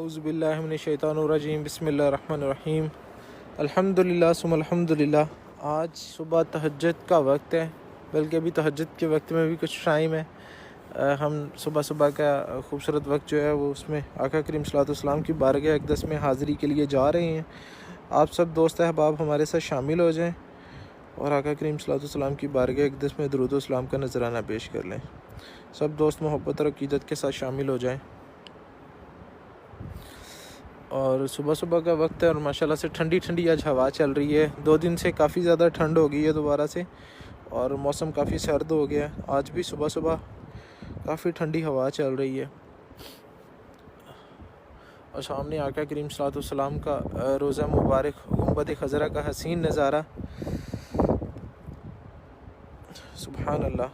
औज़ुबिल्लाहि मिनश्शैतानिर्रजीम बिस्मिल्लाहिर्रहमानिर्रहीम अल्हम्दुलिल्लाह सुम्मा अल्हम्दुलिल्लाह। आज सुबह तहज्जुद का वक्त है, बल्कि अभी तहज्जुद के वक्त में भी कुछ टाइम है। हम सुबह सुबह का खूबसूरत वक्त जो है वो उसमें आका करीम सल्लल्लाहु अलैहि वसल्लम की बारगाह अक़दस में हाज़िरी के लिए जा रहे हैं। आप सब दोस्त अहबाब हमारे साथ शामिल हो जाएं और आका करीम सल्लल्लाहु अलैहि वसल्लम की बारगाह अक़दस में दुरूद व सलाम का नजराना पेश कर लें। सब दोस्त मोहब्बत और अक़ीदत के साथ शामिल हो जाएं। और सुबह सुबह का वक्त है और माशाल्लाह से ठंडी ठंडी आज हवा चल रही है। 2 दिन से काफ़ी ज़्यादा ठंड हो गई है दोबारा से, और मौसम काफ़ी सर्द हो गया है। आज भी सुबह सुबह काफ़ी ठंडी हवा चल रही है और सामने आका करीम सल्लल्लाहु अलैहि वसल्लम का रोज़ा मुबारक गुंबद खज़रा का हसीन नज़ारा। सुभान अल्लाह।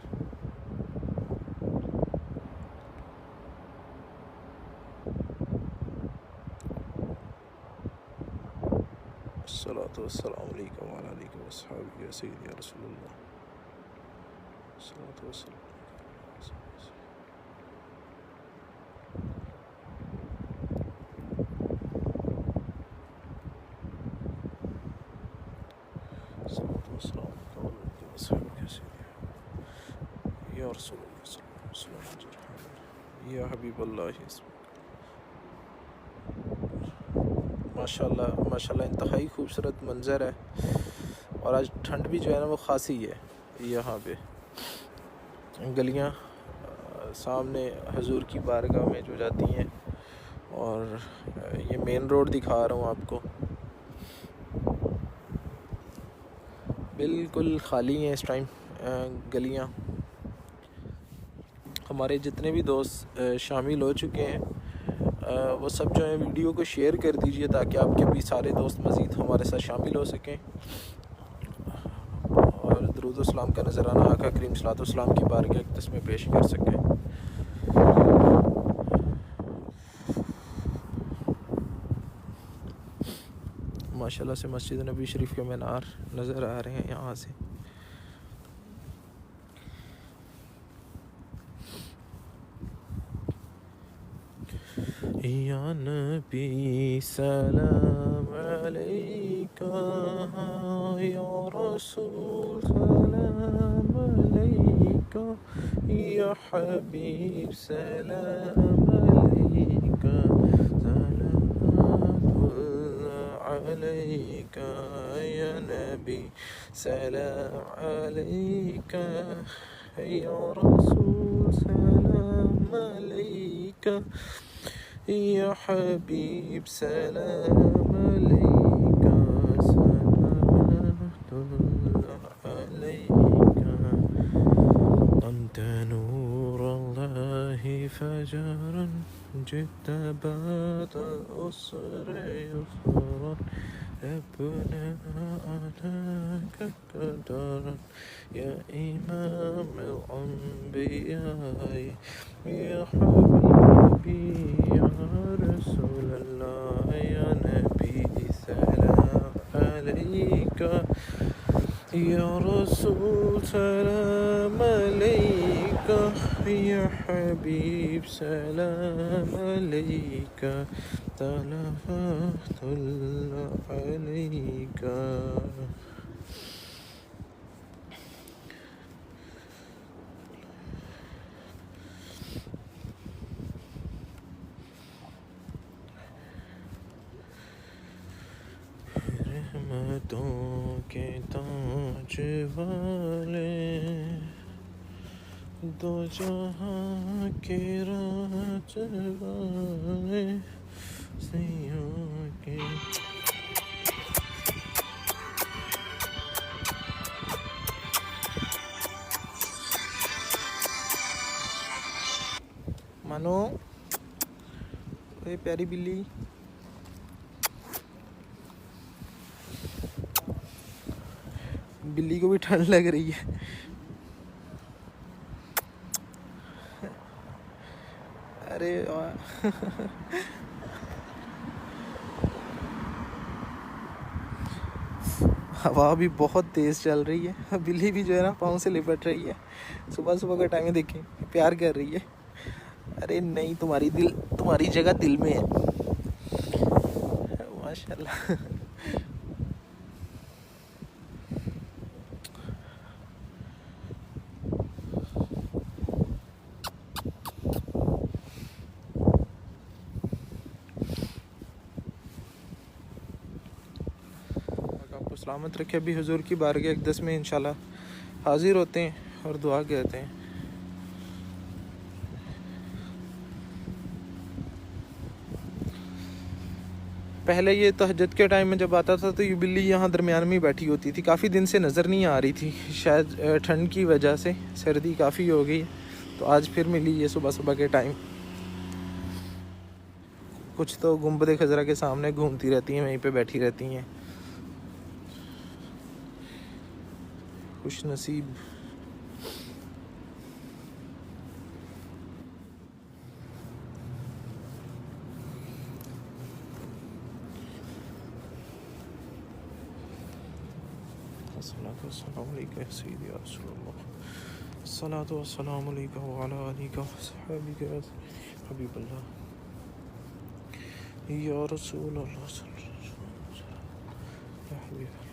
सल्लल्लाहु अलैहि वसल्लम या सय्यदी या रसूलल्लाह। सल्लल्लाहु अलैहि वसल्लम या हबीबल्लाह। माशाल्लाह माशाल्लाह इंतहाई खूबसूरत मंज़र है और आज ठंड भी जो है ना वो ख़ासी है। यहाँ पे गलियाँ सामने हजूर की बारगाह में जो जाती हैं, और ये मेन रोड दिखा रहा हूँ आपको, बिल्कुल ख़ाली हैं इस टाइम गलियाँ। हमारे जितने भी दोस्त शामिल हो चुके हैं वो सब जो है वीडियो को शेयर कर दीजिए ताकि आपके भी सारे दोस्त मज़ीद हमारे साथ शामिल हो सकें और दुरूद व सलाम का नज़राना आका करीम सल्लल्लाहु अलैहि वसल्लम की बारगाह अक़दस में पेश कर सकें। माशाल्लाह से मस्जिद नबी शरीफ के मीनार नज़र आ रहे हैं यहाँ से। या नबी सलाम अलैका या रसूल सलाम अलैका या हबीब सलाम अलैका सलामुल्लाह अलैका या नबी सलाम अलैका या रसूल सलाम अलैका या हबीब सलाम अलैका सलामुल्लाह अलैका अंत नूरुल्लाहि फजरन जित्ता बाद उसरे युसरन रब्बना अताका क़दरन या इमाम अल-अंबिया या हबीबी या रसूलल्लाह या नबी सलाम अलैका या रसूल सलाम अलैका या हबीब सलाम अलैका सलावतुल्लाह अलैका। रहमतों के ताज वाले दो जहां के राज वाले सैयों के मानो ये प्यारी बिल्ली बिल्ली को भी ठंड लग रही है। अरे हवा भी बहुत तेज़ चल रही है। बिल्ली भी जो है ना पाँव से लिपट रही है। सुबह सुबह का टाइम है, देखें प्यार कर रही है। अरे नहीं, तुम्हारी जगह दिल में है। माशाल्लाह। आपको सलामत रखे। अभी हुजूर की बारगाह अक़दस में इंशाल्लाह हाजिर होते हैं और दुआ कहते हैं। पहले ये तहज्जुद के टाइम में जब आता था तो ये बिल्ली यहाँ दरमियान में ही बैठी होती थी। काफ़ी दिन से नज़र नहीं आ रही थी, शायद ठंड की वजह से, सर्दी काफ़ी हो गई तो आज फिर मिली ये सुबह सुबह के टाइम। कुछ तो गुंबद खजरा के सामने घूमती रहती हैं, वहीं पे बैठी रहती हैं। खुश नसीब। अस्सलातु वस्सलामु अलैका या सय्यदी या रसूलल्लाह। अस्सलातु वस्सलामु अलैका व अला आलिका व अस्हाबिका या हबीबल्लाह या रसूलल्लाह या हबीबल्लाह।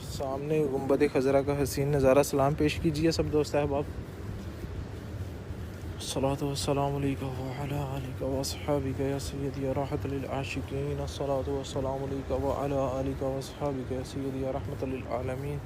सामने गुंबद खजरा का हसीन नज़ारा। सलाम पेश कीजिए सब दोस्त अहबाब। अस्सलातु वस्सलामु अलैका व अला आलिका व अस्हाबिका या सय्यदी या राहतल लिल आशिकीन। अस्सलातु वस्सलामु अलैका व अला आलिका व अस्हाबिका या सय्यदी या रहमतल लिल आलमीन।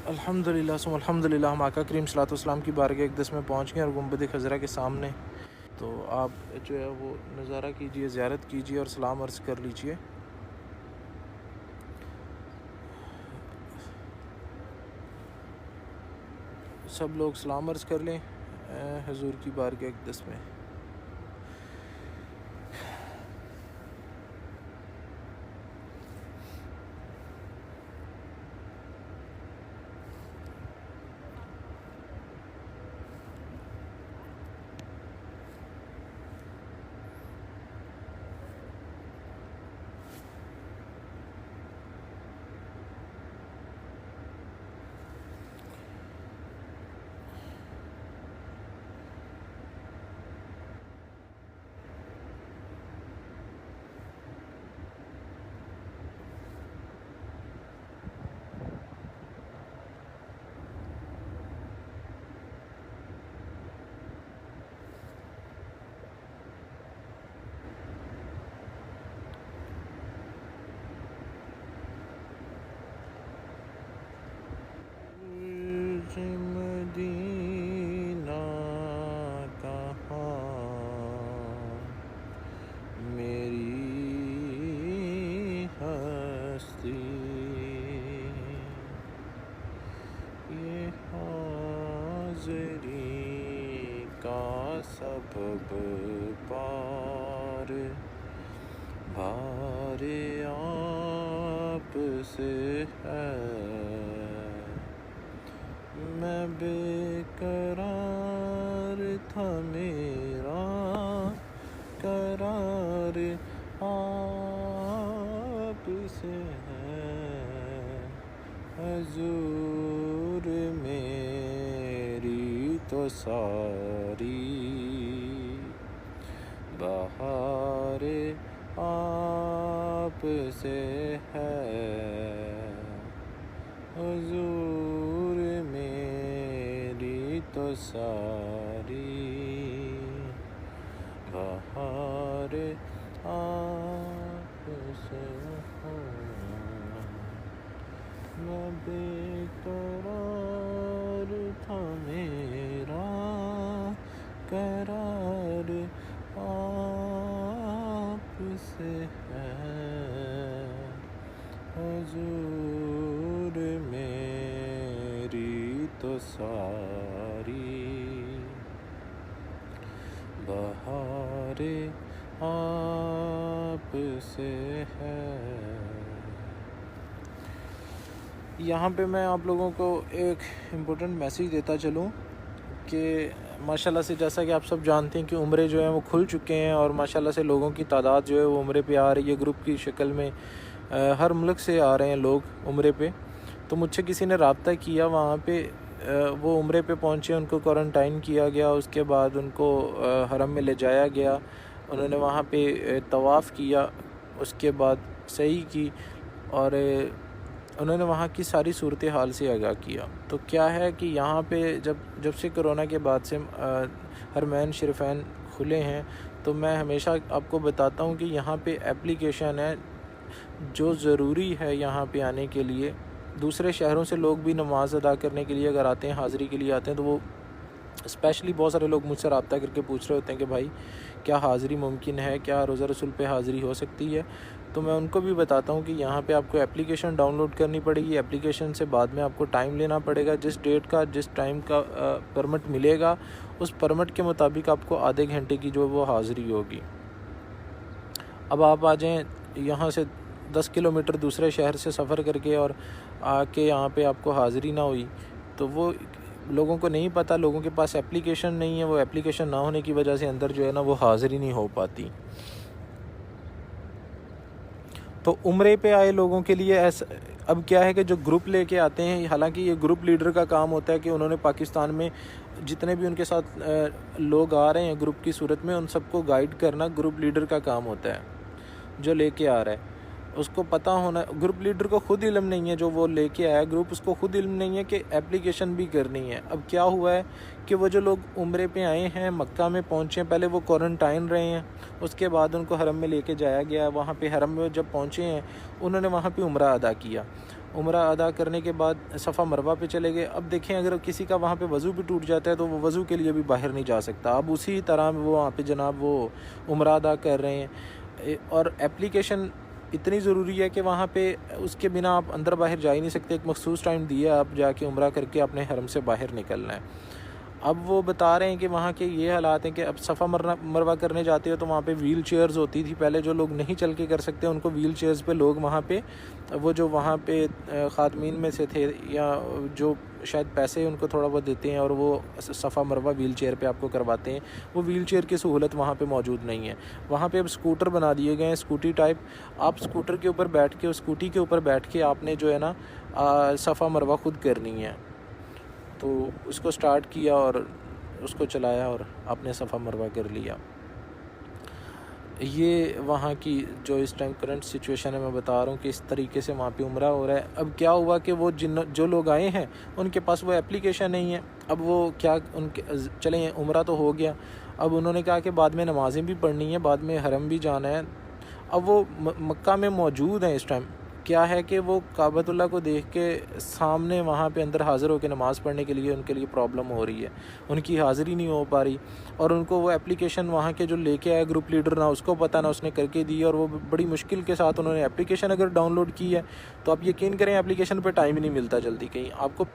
अल्हम्दुलिल्लाह सुम्मा अल्हम्दुलिल्लाह, हम आका करीम सल्लल्लाहु अलैहि वसल्लम की बारगाह अक़दस में पहुँच गए और गुंबद खजरा के सामने। तो आप जो है वो नज़ारा कीजिए, ज़ियारत कीजिए और सलाम अर्ज़ कर लीजिए। सब लोग सलाम अर्ज़ कर लें हुज़ूर की बारगाह अक़दस में। मदीना कहाँ मेरी हस्ती, ये हाज़री का सबब पार भारे आप से है। मैं बेकरार था, मेरा करार आप से है। हुज़ूर मेरी तो सारी बहारे आपसे है हुजूर मेरी तो सारी बहार आपसे है। मैं बेकरार था मेरा करार आपसे है हुजूर मेरी तो सारी बहारे आपसे है। यहाँ पे मैं आप लोगों को एक इम्पोर्टेंट मैसेज देता चलूँ कि माशाल्लाह से जैसा कि आप सब जानते हैं कि उम्रे जो हैं वो खुल चुके हैं और माशाल्लाह से लोगों की तादाद जो है वो उम्रे पे आ रही है। ग्रुप की शक्ल में हर मुल्क से आ रहे हैं लोग उम्रे पे। तो मुझसे किसी ने रब्ता किया, वहाँ पे वो उम्रे पे पहुँचे, उनको क्वारंटाइन किया गया, उसके बाद उनको हरम में ले जाया गया, उन्होंने वहाँ पे तवाफ़ किया, उसके बाद सही की और उन्होंने वहाँ की सारी सूरत हाल से आगाह किया। तो क्या है कि यहाँ पे जब से कोरोना के बाद से हरमैन शरीफैन खुले हैं, तो मैं हमेशा आपको बताता हूँ कि यहाँ पे एप्लीकेशन है जो ज़रूरी है यहाँ पे आने के लिए। दूसरे शहरों से लोग भी नमाज़ अदा करने के लिए अगर आते हैं, हाज़िरी के लिए आते हैं, तो वो स्पेशली बहुत सारे लोग मुझसे रब्ता करके पूछ रहे होते हैं कि भाई क्या हाज़िरी मुमकिन है, क्या रोज़ा रसूल पे हाज़िरी हो सकती है। तो मैं उनको भी बताता हूँ कि यहाँ पे आपको एप्लीकेशन डाउनलोड करनी पड़ेगी। एप्लीकेशन से बाद में आपको टाइम लेना पड़ेगा, जिस डेट का जिस टाइम का परमिट मिलेगा उस परमिट के मुताबिक आपको आधे घंटे की जो वो हाज़िरी होगी। अब आप आ जाएँ यहाँ से 10 किलोमीटर दूसरे शहर से सफ़र करके और आके यहाँ पे आपको हाज़िरी ना हुई, तो वो लोगों को नहीं पता, लोगों के पास एप्लीकेशन नहीं है, वो एप्लीकेशन ना होने की वजह से अंदर जो है ना वो हाज़िरी नहीं हो पाती। तो उम्रे पे आए लोगों के लिए ऐसा अब क्या है कि जो ग्रुप लेके आते हैं, हालांकि ये ग्रुप लीडर का काम होता है कि उन्होंने पाकिस्तान में जितने भी उनके साथ लोग आ रहे हैं ग्रुप की सूरत में, उन सबको गाइड करना ग्रुप लीडर का काम होता है। जो लेके आ रहा है उसको पता होना, ग्रुप लीडर को खुद इल्म नहीं है, जो वो लेके आया ग्रुप उसको खुद इल्म नहीं है कि एप्लीकेशन भी करनी है। अब क्या हुआ है कि वो जो लोग उम्रे पे आए हैं, मक्का में पहुँचे, पहले वो क्वारंटाइन रहे हैं, उसके बाद उनको हरम में लेके जाया गया। वहाँ पे हरम में जब पहुँचे हैं उन्होंने वहाँ पे उम्रा अदा किया। उम्रा अदा करने के बाद सफ़ा मरवा पे चले गए। अब देखें अगर किसी का वहाँ पे वज़ू भी टूट जाता है तो वो वज़ू के लिए भी बाहर नहीं जा सकता। अब उसी तरह वो वहाँ पे जनाब वो उम्रा अदा कर रहे हैं। और एप्लीकेशन इतनी ज़रूरी है कि वहाँ पे उसके बिना आप अंदर बाहर जा ही नहीं सकते। एक मखसूस टाइम दिया, आप जाके उम्रा करके अपने हरम से बाहर निकलना है। अब वो बता रहे हैं कि वहाँ के ये हालात हैं कि अब सफ़ा मरवा करने जाते हो तो वहाँ पे व्हील चेयर्स होती थी पहले, जो लोग नहीं चल के कर सकते उनको व्हील चेयर्स पे लोग वहाँ पे वो जो वहाँ पे ख़ातमीन में से थे या जो शायद पैसे उनको थोड़ा बहुत देते हैं और वो सफ़ा मरवा व्हील चेयर पे आपको करवाते हैं, वो व्हील चेयर की सहूलत वहाँ पे मौजूद नहीं है। वहाँ पे अब स्कूटर बना दिए गए हैं, स्कूटी टाइप। आप स्कूटर के ऊपर बैठ के, उस स्कूटी के ऊपर बैठ के आपने जो है ना सफ़ा मरवा खुद करनी है। तो उसको स्टार्ट किया और उसको चलाया और आपने सफ़ा मरवा कर लिया। ये वहाँ की जो इस टाइम करंट सिचुएशन है, मैं बता रहा हूँ कि इस तरीके से वहाँ पे उम्रा हो रहा है। अब क्या हुआ कि वो जो लोग आए हैं उनके पास वो एप्लीकेशन नहीं है। अब वो क्या उनके चले उम्रा तो हो गया, अब उन्होंने कहा कि बाद में नमाज़ें भी पढ़नी है, बाद में हरम भी जाना है। अब वो मक्का में मौजूद हैं इस टाइम। क्या है कि वो काबतुल्लाह को देख के सामने वहाँ पे अंदर हाज़िर होकर नमाज़ पढ़ने के लिए उनके लिए प्रॉब्लम हो रही है, उनकी हाज़िरी नहीं हो पा रही। और उनको वो एप्लीकेशन वहाँ के जो लेके आया ग्रुप लीडर, ना उसको पता ना उसने करके दी, और वो बड़ी मुश्किल के साथ उन्होंने एप्लीकेशन अगर डाउनलोड की है तो आप यकीन करें एप्लीकेशन पर टाइम ही नहीं मिलता जल्दी कहीं आपको।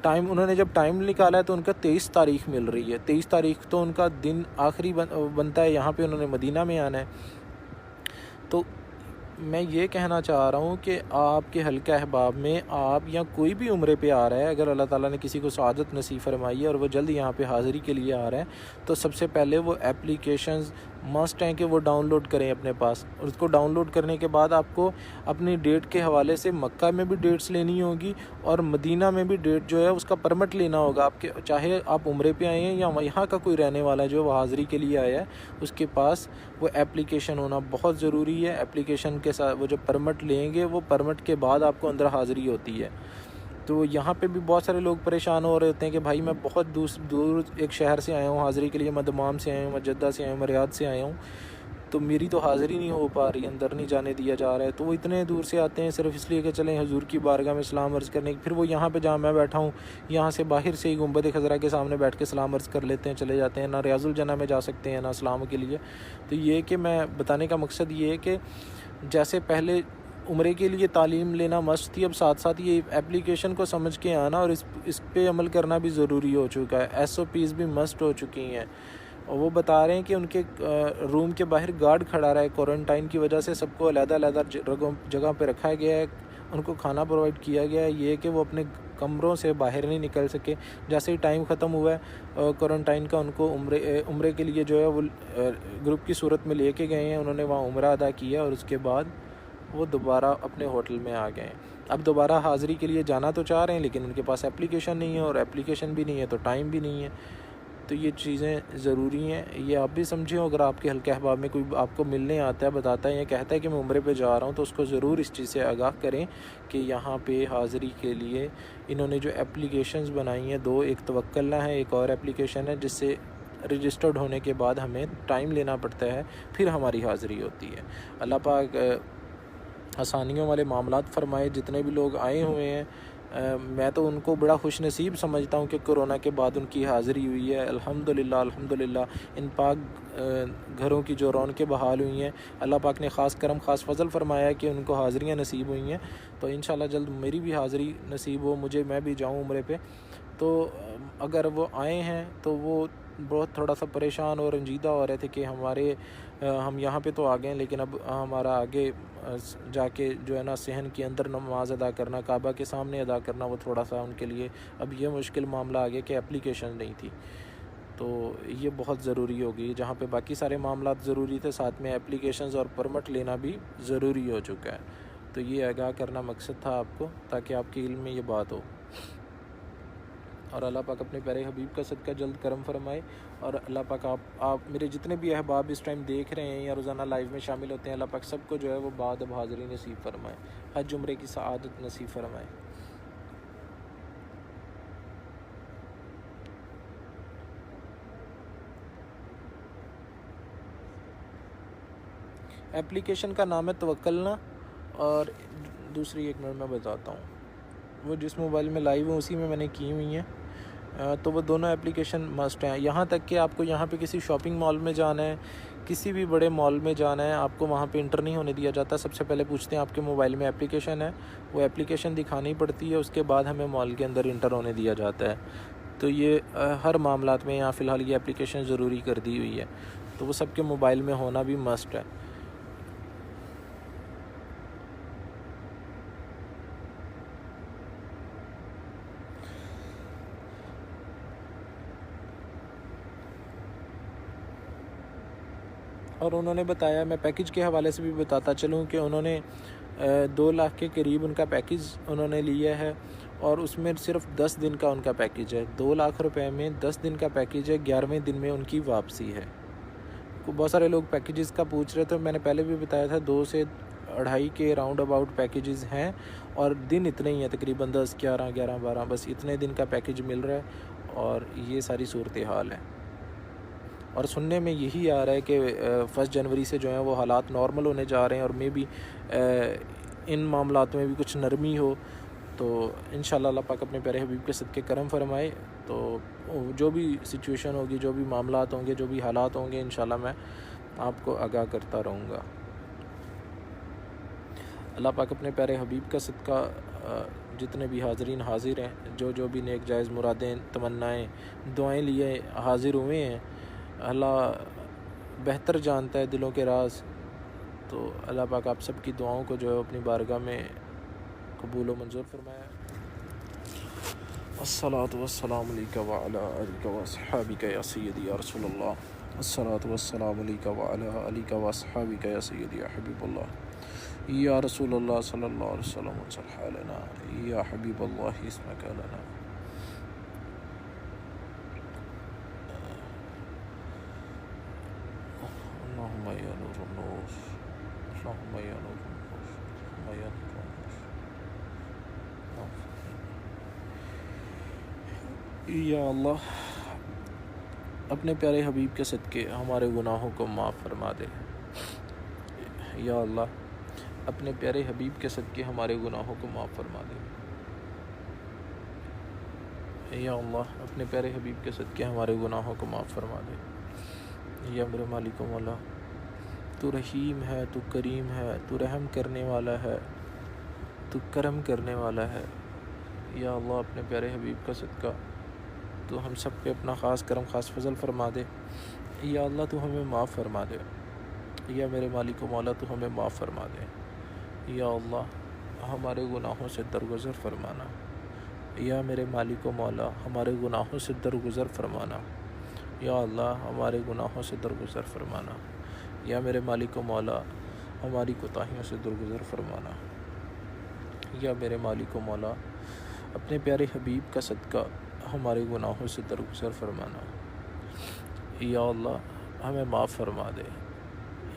टाइम उन्होंने जब टाइम निकाला है तो उनका 23 तारीख मिल रही है। 23 तारीख तो उनका दिन आखिरी बनता है, यहाँ पर उन्होंने मदीना में आना है। तो मैं ये कहना चाह रहा हूँ कि आपके हल्का अहबाब में आप या कोई भी उम्रे पे आ रहा है, अगर अल्लाह ताला ने किसी को सआदत नसीब फरमाई है और वो जल्द यहाँ पे हाज़िरी के लिए आ रहा है, तो सबसे पहले वो एप्लीकेशंस मस्ट है कि वो डाउनलोड करें अपने पास। और उसको डाउनलोड करने के बाद आपको अपनी डेट के हवाले से मक्का में भी डेट्स लेनी होगी और मदीना में भी डेट जो है उसका परमिट लेना होगा आपके, चाहे आप उम्रे पे आए हैं या यहाँ का कोई रहने वाला जो वो हाज़िरी के लिए आया है, उसके पास वो एप्लीकेशन होना बहुत ज़रूरी है। एप्लीकेशन के साथ वो जो परमिट लेंगे, वो परमिट के बाद आपको अंदर हाज़िरी होती है। तो यहाँ पे भी बहुत सारे लोग परेशान हो रहे होते हैं कि भाई मैं बहुत दूर एक शहर से आया हूँ हाज़िरी के लिए, मैं दमाम से आया हूँ, मैं जद्दा से आया हूँ, मैं रियाद से आया हूँ, तो मेरी तो हाज़िरी नहीं हो पा रही, अंदर नहीं जाने दिया जा रहा है। तो वो इतने दूर से आते हैं सिर्फ इसलिए कि चलें हुजूर की बारगाह में सलाम अर्ज़ करने। फिर वो यहाँ पे जहाँ मैं बैठा हूँ, यहाँ से बाहर से ही गुंबद खज़रा के सामने बैठ के सलाम अर्ज़ कर लेते हैं, चले जाते हैं, ना रियाज़ुल जन्नह में जा सकते हैं ना सलाम के लिए। तो ये कि मैं बताने का मकसद ये है कि जैसे पहले उम्रे के लिए तालीम लेना मस्ट थी, अब साथ साथ ये एप्लीकेशन को समझ के आना और इस पे अमल करना भी ज़रूरी हो चुका है। SOPs भी मस्ट हो चुकी हैं। और वो बता रहे हैं कि उनके रूम के बाहर गार्ड खड़ा रहा है, क्वारंटाइन की वजह से सबको अलग-अलग जगह पे रखा गया है, उनको खाना प्रोवाइड किया गया है। ये कि वो अपने कमरों से बाहर नहीं निकल सके। जैसे ही टाइम ख़त्म हुआ है क्वारंटाइन का, उनको उम्रे के लिए जो है वो ग्रुप की सूरत में लेके गए हैं, उन्होंने वहाँ उम्रा अदा किया और उसके बाद वो दोबारा अपने होटल में आ गए हैं। अब दोबारा हाज़िरी के लिए जाना तो चाह रहे हैं, लेकिन उनके पास एप्लीकेशन नहीं है, और एप्लीकेशन भी नहीं है तो टाइम भी नहीं है। तो ये चीज़ें ज़रूरी हैं, ये आप भी समझें। अगर आपके हल्के अहबाब में कोई आपको मिलने आता है, बताता है या कहता है कि मैं उम्रे पे जा रहा हूँ, तो उसको ज़रूर इस चीज़ से आगाह करें कि यहाँ पे हाज़िरी के लिए इन्होंने जो एप्लीकेशंस बनाई हैं दो, एक तवक्कलना है, एक और एप्लीकेशन है जिससे रजिस्टर्ड होने के बाद हमें टाइम लेना पड़ता है, फिर हमारी हाज़िरी होती है। अल्लाह पाक आसानियों वाले मामलात फ़रमाए। जितने भी लोग आए हुए हैं मैं तो उनको बड़ा खुश नसीब समझता हूँ कि कोरोना के बाद उनकी हाज़िरी हुई है। अल्हम्दुलिल्लाह अल्हम्दुलिल्लाह। इन पाक घरों की जो रौनकें बहाल हुई हैं, अल्लाह पाक ने ख़ास करम ख़ास फ़ज़ल फ़रमाया कि उनको हाज़िरियाँ नसीब हुई हैं। तो इंशाल्लाह जल्द मेरी भी हाज़िरी नसीब हो, मैं भी जाऊँ उम्रे पे। तो अगर वो आए हैं तो वो बहुत थोड़ा सा परेशान और रंजीदा हो रहे थे कि हम यहाँ पे तो आ गए हैं, लेकिन अब हमारा आगे जाके जो है ना सहन के अंदर नमाज अदा करना, काबा के सामने अदा करना, वो थोड़ा सा उनके लिए अब ये मुश्किल मामला आ गया कि एप्लीकेशन नहीं थी। तो ये बहुत ज़रूरी होगी, जहाँ पे बाकी सारे मामलात ज़रूरी थे, साथ में एप्लीकेशंस और परमिट लेना भी ज़रूरी हो चुका है। तो ये आगाह करना मकसद था आपको, ताकि आपके इल्म में ये बात हो। और अल्लाह पाक अपने प्यारे हबीब का सदका जल्द करम फरमाए। और अल्लाह पाक आप मेरे जितने भी अहबाब इस टाइम देख रहे हैं या रोज़ाना लाइव में शामिल होते हैं, अल्लाह पाक सबको जो है वो बाद अब हाज़िरी नसीब फरमाए, हज उम्रे की सआदत नसीब फरमाए। एप्लीकेशन का नाम है तवक्कलना, और दूसरी 1 मिनट में बताता हूँ, वो जिस मोबाइल में लाइव है उसी में मैंने की हुई हैं। तो वो दोनों एप्लीकेशन मस्ट हैं। यहाँ तक कि आपको यहाँ पे किसी शॉपिंग मॉल में जाना है, किसी भी बड़े मॉल में जाना है, आपको वहाँ पे इंटर नहीं होने दिया जाता। सबसे पहले पूछते हैं आपके मोबाइल में एप्लीकेशन है, वो एप्लीकेशन दिखानी पड़ती है, उसके बाद हमें मॉल के अंदर इंटर होने दिया जाता है। तो ये हर मामलात में यहाँ फ़िलहाल ये एप्लीकेशन ज़रूरी कर दी हुई है, तो वो सबके मोबाइल में होना भी मस्ट है। और उन्होंने बताया, मैं पैकेज के हवाले से भी बताता चलूँ कि उन्होंने 2 लाख के करीब उनका पैकेज उन्होंने लिया है, और उसमें सिर्फ 10 दिन का उनका पैकेज है। 2 लाख रुपए में 10 दिन का पैकेज है, 11वें दिन में उनकी वापसी है। बहुत सारे लोग पैकेजेस का पूछ रहे थे, मैंने पहले भी बताया था 2 से 2.5 के राउंड अबाउट पैकेजेस हैं, और दिन इतने ही हैं, तकरीबन 10, 11, 11, 12, बस इतने दिन का पैकेज मिल रहा है। और ये सारी सूरत हाल है। और सुनने में यही आ रहा है कि 1 जनवरी से जो है वो हालात नॉर्मल होने जा रहे हैं, और मे भी इन मामलात में भी कुछ नरमी हो। तो इंशाल्लाह अल्लाह पाक अपने प्यारे हबीब के सदके करम फरमाए। तो जो भी सिचुएशन होगी, जो भी मामलात होंगे, जो भी हालात होंगे, इंशाल्लाह मैं आपको आगाह करता रहूँगा। अल्लाह पाक अपने प्यारे हबीब का सदका जितने भी हाज़रीन हाज़िर हैं, जो भी नेक जायज़ मुरादें, तमन्नाएँ, दुआएँ लिए हाज़िर हुए हैं, अल्लाह बेहतर जानता है दिलों के राज। तो अल्लाह पाक आप सब की दुआओं को जो है अपनी बारगाह में कबूल व मंजूर फरमाया। अस्सलातु वस्सलामु अलैका व अला आलिका व अस्हाबिका या सय्यदी या रसूलल्लाह। अस्सलातु वस्सलामु अलैका व अला आलिका व अस्हाबिका या सय्यदी या हबीबल्लाह या रसूलल्लाह सल्लल्लाहु अलैहि वसल्लम सल हालना या हबीबल्लाह इस्मका लना। अल्लाहुम्मा या नूरुन नूर, अल्लाहुम्मा या नूरुन नूर, अल्लाहुम्मा या नूरुन नूर। या अल्लाह, अपने प्यारे हबीब के सदक़े हमारे गुनाहों को माफ़ फरमा दे। या अल्लाह, अपने प्यारे हबीब के सदक़े हमारे गुनाहों को माफ़ फरमा दे। या अल्लाह, अपने प्यारे हबीब के सदक़े हमारे गुनाहों को माफ़ फरमा दे। या मेरे मालिक मौला, तू रहीम है, तू करीम है, तू रहम करने वाला है, तू करम करने वाला है। या अल्लाह, अपने प्यारे हबीब का सदका तो हम सब पे अपना ख़ास करम ख़ास फजल फरमा दे। या अल्लाह, तू हमें माफ़ फरमा दे। या मेरे मालिक मौला, तू हमें माफ़ फरमा दे। या अल्लाह, हमारे गुनाहों से दरगुज़र फरमाना। या मेरे मालिक मौला, हमारे गुनाहों से दरगुज़र फरमाना। या अल्लाह, हमारे गुनाहों से दरगुज़र फरमाना। या मेरे मालिक मौला, हमारी कोताहियों से दरगुज़र फरमाना। या मेरे मालिक मौला, अपने प्यारे हबीब का सदका हमारे गुनाहों से दरगुज़र फरमाना। या अल्लाह, हमें माफ़ फरमा दे।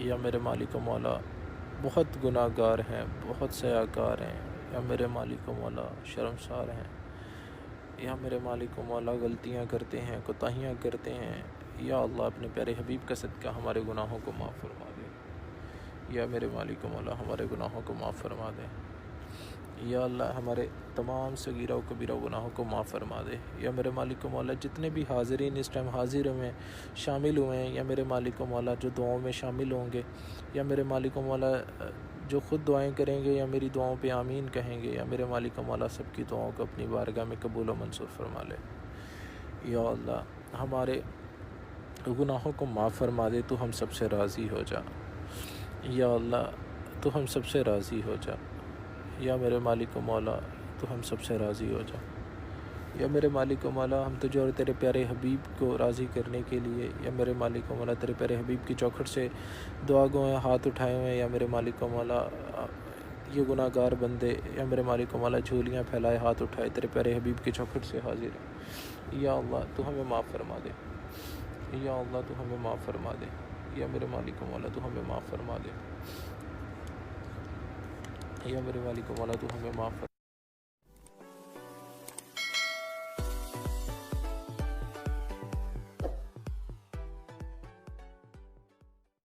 या मेरे मालिक मौला, बहुत गुनाहगार हैं, बहुत सयाकार हैं। या मेरे मालिक मौला, शर्मसार हैं। या मेरे मालिक मौला, गलतियाँ करते हैं, कोताहियाँ करते हैं। या अल्लाह, अपने प्यारे हबीब का सदका हमारे गुनाहों को माफ़ फरमा दे। या मेरे मालिक मौला, हमारे गुनाहों को माफ़ फरमा दे। या अल्लाह, हमारे तमाम सगीरा व कबीरा गुनाहों को माफ़ फरमा दे। या मेरे मालिक मौला, जितने भी हाज़रीन इस टाइम हाज़िर में शामिल हुए हैं, या मेरे मालिक मौला जो दुआओं में शामिल होंगे, या मेरे मालिक मौला जो ख़ुद दुआएं करेंगे या मेरी दुआओं पे आमीन कहेंगे, या मेरे मालिक मौला सबकी दुआओं को अपनी बारगाह में कबूल व मंसूर फरमा ले। या अल्लाह, हमारे गुनाहों को माफ़ फरमा दे, तो हम सबसे राज़ी हो जा। या अल्लाह, तो हम सबसे राज़ी हो जा। या मेरे मालिक मौला, तो हम सबसे राज़ी हो जा। या मेरे मालिक मौला, हम तुझे और तेरे प्यारे हबीब को राज़ी करने के लिए, या मेरे मालिक मौला, तेरे प्यारे हबीब की चौखट से दुआ गो हाथ उठाए हुए हैं। या मेरे मालिक मौला, ये गुनाहगार बंदे, या मेरे मालिक मौला, झोलियाँ फैलाए हाथ उठाए तेरे प्यारे हबीब की चौखट से हाजिर है। या अल्लाह, तू हमें माफ़ फरमा दे। या अल्लाह, तू हमें माफ़ फरमा दे। या मेरे मालिक मौला, तू हमें माफ़ फरमा दे। या मेरे मालिक मौला, तू हमें माफ़ फरमा